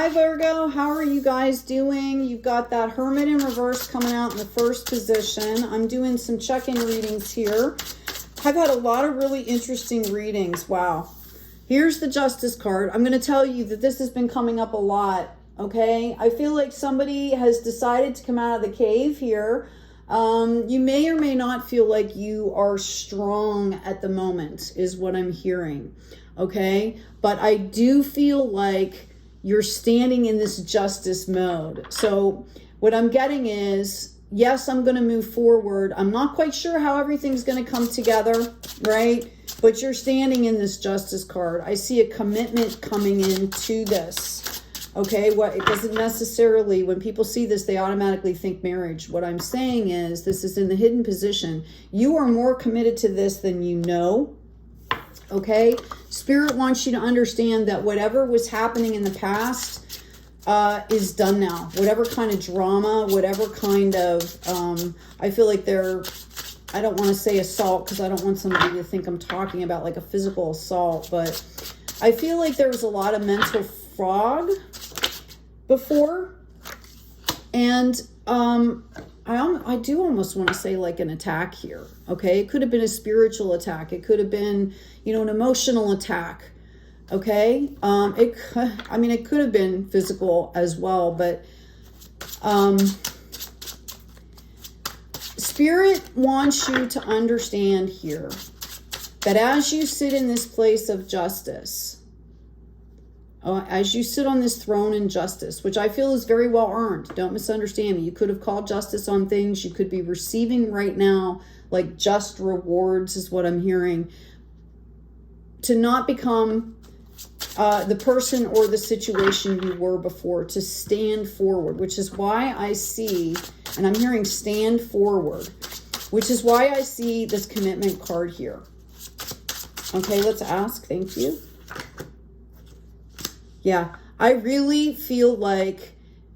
Hi, Virgo. How are you guys doing? You've got that Hermit in reverse coming out in the first position. I'm doing some check-in readings here. I've had a lot of really interesting readings. Wow. Here's the Justice card. I'm going to tell you that this has been coming up a lot, okay? I feel like somebody has decided to come out of the cave here. You may or may not feel like you are strong at the moment, is what I'm hearing, okay? But I do feel like you're standing in this justice mode. So what I'm getting is, yes, I'm going to move forward. I'm not quite sure how everything's going to come together, right? But you're standing in this justice card. I see a commitment coming into this, okay? What it doesn't necessarily, when people see this, they automatically think marriage. What I'm saying is, this is in the hidden position. You are more committed to this than you know. Okay, Spirit wants you to understand that whatever was happening in the past is done now. Whatever kind of drama, whatever kind of, I feel like I don't want to say assault because I don't want somebody to think I'm talking about like a physical assault, but I feel like there was a lot of mental fog before. And I do almost want to say like an attack here, okay? It could have been a spiritual attack. It could have been, you know, an emotional attack, okay? It could have been physical as well, but Spirit wants you to understand here that as you sit in this place of justice, as you sit on this throne in justice, which I feel is very well earned. Don't misunderstand me. You could have called justice on things. You could be receiving right now, like just rewards is what I'm hearing. To not become the person or the situation you were before. To stand forward, which is why I see, and I'm hearing stand forward, which is why I see this commitment card here. Okay, let's ask. Thank you. Yeah, I really feel like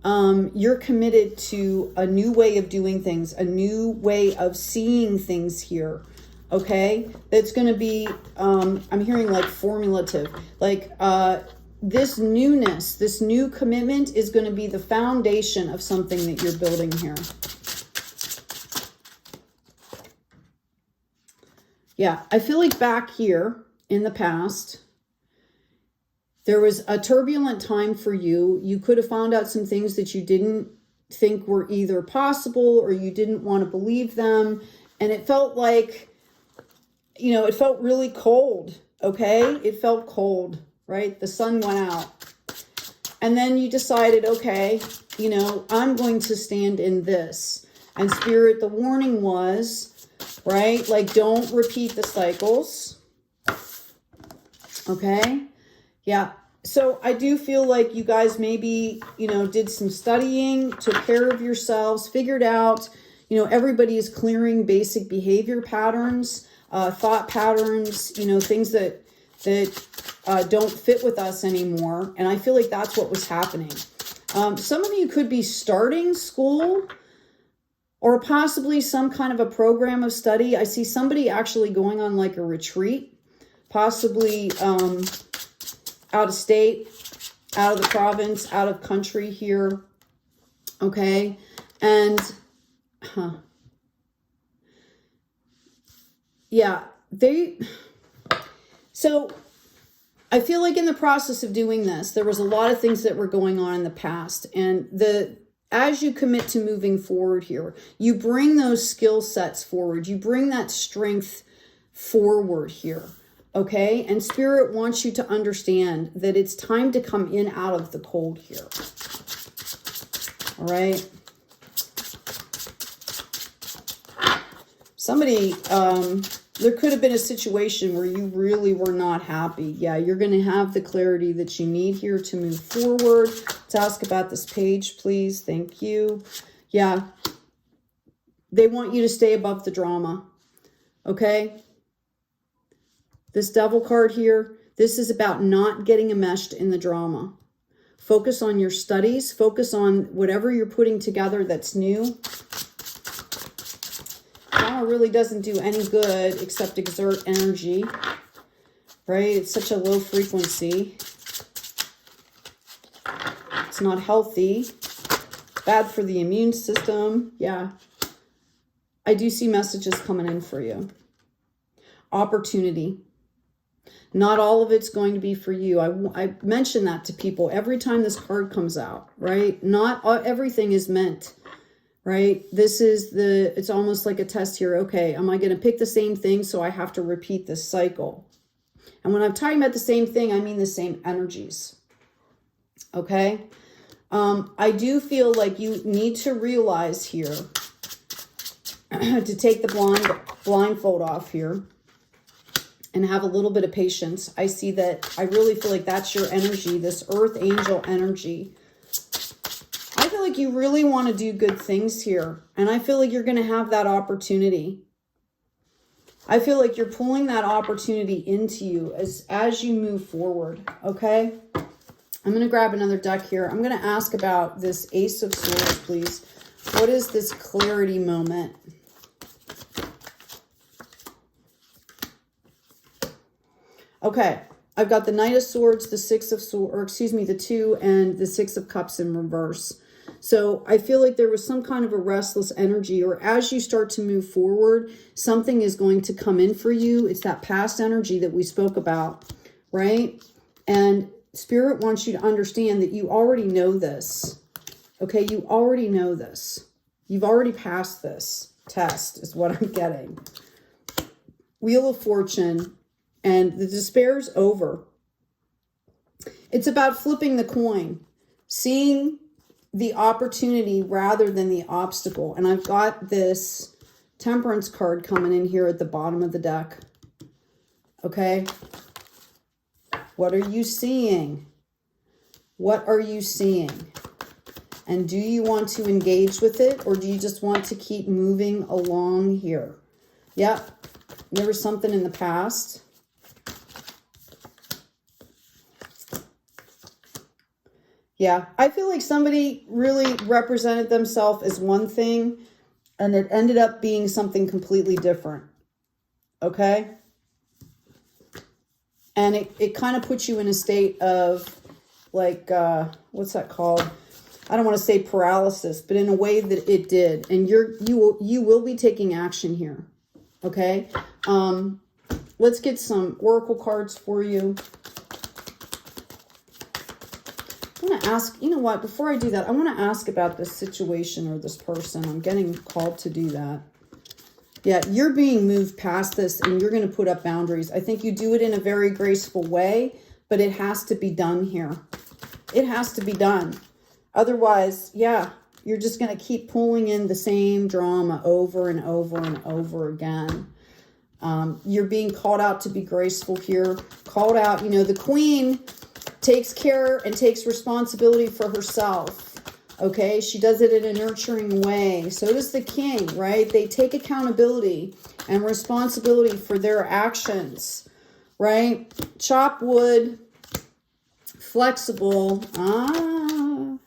you're committed to a new way of doing things, a new way of seeing things here, okay? That's going to be, I'm hearing like formulative, like this newness, this new commitment is going to be the foundation of something that you're building here. Yeah, I feel like back here in the past, there was a turbulent time for you. You could have found out some things that you didn't think were either possible or you didn't want to believe them. And it felt like, you know, it felt really cold, okay? It felt cold, right? The sun went out. And then you decided, okay, you know, I'm going to stand in this. And Spirit, the warning was, right? Like, don't repeat the cycles, okay? Yeah, so I do feel like you guys maybe, you know, did some studying, took care of yourselves, figured out, you know, everybody is clearing basic behavior patterns, thought patterns, you know, things that don't fit with us anymore. And I feel like that's what was happening. Some of you could be starting school or possibly some kind of a program of study. I see somebody actually going on like a retreat, possibly out of state, out of the province, out of country here, okay? And, yeah, so I feel like in the process of doing this, there was a lot of things that were going on in the past. And as you commit to moving forward here, you bring those skill sets forward. You bring that strength forward here. Okay, and Spirit wants you to understand that it's time to come in out of the cold here. All right. Somebody, there could have been a situation where you really were not happy. Yeah, you're going to have the clarity that you need here to move forward. Let's ask about this page, please. Thank you. Yeah, they want you to stay above the drama. Okay. This Devil card here, this is about not getting enmeshed in the drama. Focus on your studies. Focus on whatever you're putting together that's new. Drama really doesn't do any good except exert energy, right? It's such a low frequency. It's not healthy. Bad for the immune system. Yeah. I do see messages coming in for you. Opportunity. Not all of it's going to be for you. I mention that to people every time this card comes out, right? Not everything is meant, right? It's almost like a test here. Okay, am I going to pick the same thing, so I have to repeat this cycle? And when I'm talking about the same thing, I mean the same energies. Okay? I do feel like you need to realize here to take the blindfold off here and have a little bit of patience. I see that. I really feel like that's your energy, this earth angel energy. I feel like you really want to do good things here. And I feel like you're going to have that opportunity. I feel like you're pulling that opportunity into you as you move forward. Okay? I'm going to grab another deck here. I'm going to ask about this Ace of Swords, please. What is this clarity moment? Okay, I've got the Knight of Swords, the Six of Swords, or excuse me, the 2 and the 6 of Cups in reverse. So I feel like there was some kind of a restless energy, or as you start to move forward, something is going to come in for you. It's that past energy that we spoke about, right? And Spirit wants you to understand that you already know this. Okay, you already know this. You've already passed this test is what I'm getting. Wheel of Fortune. And the despair's over. It's about flipping the coin, seeing the opportunity rather than the obstacle. And I've got this Temperance card coming in here at the bottom of the deck. Okay? What are you seeing? What are you seeing? And do you want to engage with it, or do you just want to keep moving along here? Yep. There was something in the past. Yeah, I feel like somebody really represented themselves as one thing and it ended up being something completely different. Okay? And it kind of puts you in a state of like, what's that called? I don't want to say paralysis, but in a way that it did. And you will be taking action here. Okay? Let's get some oracle cards for you. I want to ask, you know what, before I do that, I want to ask about this situation or this person. I'm getting called to do that. Yeah, you're being moved past this and you're going to put up boundaries. I think you do it in a very graceful way, but it has to be done here. It has to be done. Otherwise, yeah, you're just going to keep pulling in the same drama over and over and over again. You're being called out to be graceful here. Called out, you know, the Queen takes care and takes responsibility for herself. Okay, she does it in a nurturing way. So does the King, right? They take accountability and responsibility for their actions, right? Chop wood, flexible, and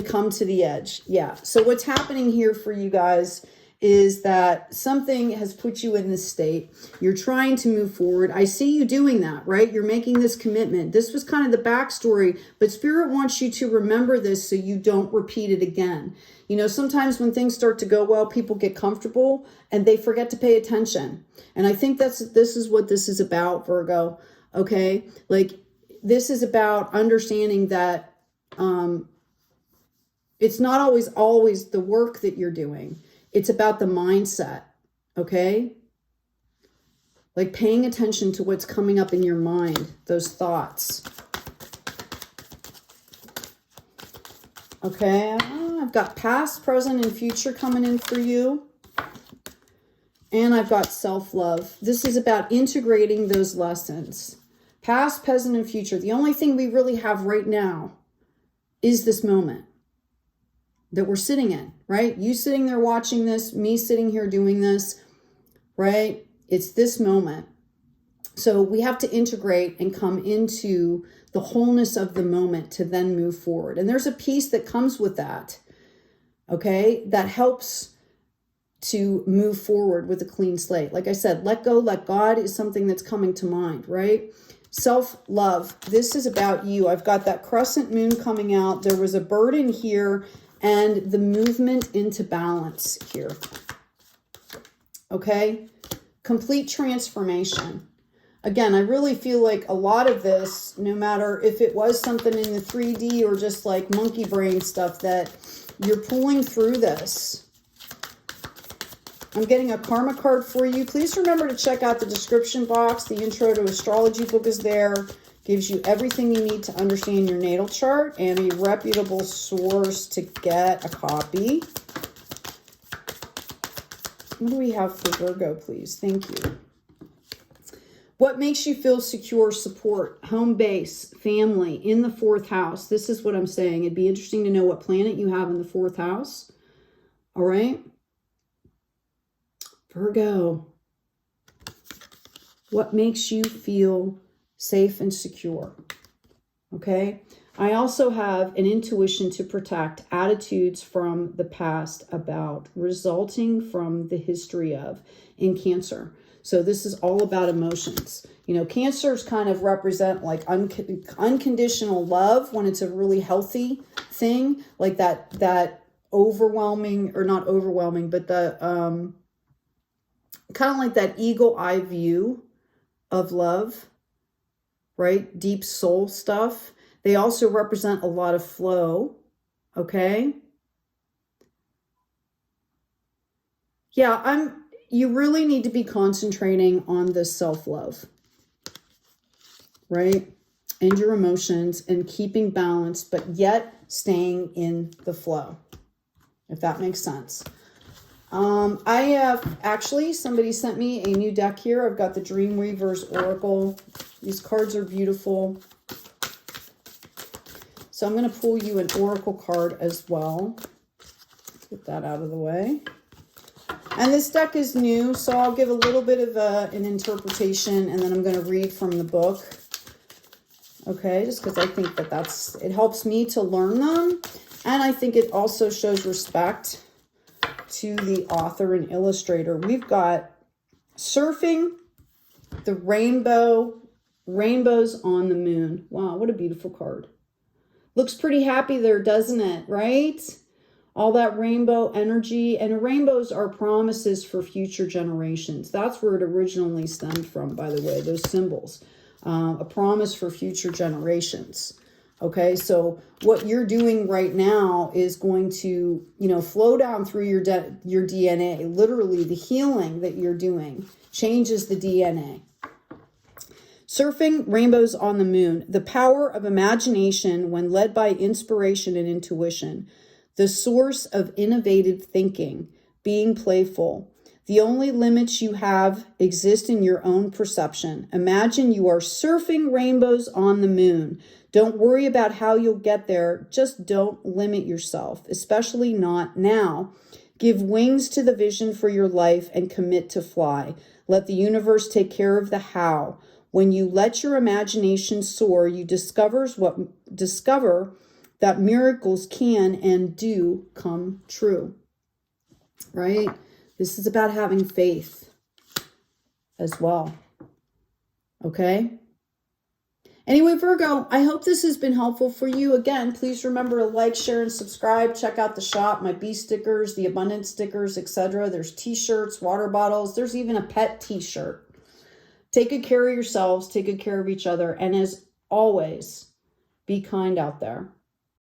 come to the edge. Yeah, so what's happening here for you guys is that something has put you in this state. You're trying to move forward. I see you doing that, right? You're making this commitment. This was kind of the backstory, but Spirit wants you to remember this so you don't repeat it again. You know, sometimes when things start to go well, people get comfortable and they forget to pay attention. And I think this is what this is about, Virgo. Okay? Like, this is about understanding that it's not always the work that you're doing. It's about the mindset, okay? Like paying attention to what's coming up in your mind, those thoughts. Okay, I've got past, present, and future coming in for you. And I've got self-love. This is about integrating those lessons. Past, present, and future. The only thing we really have right now is this moment that we're sitting in, right? You sitting there watching this, me sitting here doing this, right? It's this moment. So we have to integrate and come into the wholeness of the moment to then move forward. And there's a piece that comes with that, okay? That helps to move forward with a clean slate. Like I said, let go, let God is something that's coming to mind, right? Self-love. This is about you. I've got that crescent moon coming out. There was a bird in here and the movement into balance here. Okay? Complete transformation. Again, I really feel like a lot of this, no matter if it was something in the 3D or just like monkey brain stuff, that you're pulling through this. I'm getting a karma card for you. Please remember to check out the description box. The intro to astrology book is there. Gives you everything you need to understand your natal chart and a reputable source to get a copy. What do we have for Virgo, please? Thank you. What makes you feel secure? Support, home base, family, in the 4th house. This is what I'm saying. It'd be interesting to know what planet you have in the 4th house. All right. Virgo. What makes you feel safe and secure? Okay. I also have an intuition to protect, attitudes from the past about, resulting from the history of, in Cancer. So this is all about emotions. You know, Cancers kind of represent like unconditional love when it's a really healthy thing, like that overwhelming, or not overwhelming, but the kind of like that eagle eye view of love, right? Deep soul stuff. They also represent a lot of flow, okay? Yeah, you really need to be concentrating on this self-love, right? And your emotions and keeping balance, but yet staying in the flow, if that makes sense. I have actually, somebody sent me a new deck here. I've got the Dreamweaver's Oracle. These cards are beautiful. So I'm going to pull you an Oracle card as well. Let's get that out of the way. And this deck is new, so I'll give a little bit of an interpretation, and then I'm going to read from the book. Okay, just because I think that it helps me to learn them. And I think it also shows respect to the author and illustrator. We've got surfing the rainbows on the moon. Wow, what a beautiful card. Looks pretty happy there, doesn't it? Right? All that rainbow energy. And rainbows are promises for future generations. That's where it originally stemmed from, by the way, those symbols. A promise for future generations. Okay, so what you're doing right now is going to, flow down through your DNA. Literally, the healing that you're doing changes the DNA. Surfing rainbows on the moon. The power of imagination when led by inspiration and intuition. The source of innovative thinking. Being playful. The only limits you have exist in your own perception. Imagine you are surfing rainbows on the moon. Don't worry about how you'll get there. Just don't limit yourself, especially not now. Give wings to the vision for your life and commit to fly. Let the universe take care of the how. When you let your imagination soar, you discover that miracles can and do come true. Right? This is about having faith as well. Okay? Anyway, Virgo, I hope this has been helpful for you. Again, please remember to like, share, and subscribe. Check out the shop, my bee stickers, the abundance stickers, etc. There's t-shirts, water bottles. There's even a pet t-shirt. Take good care of yourselves. Take good care of each other. And as always, be kind out there.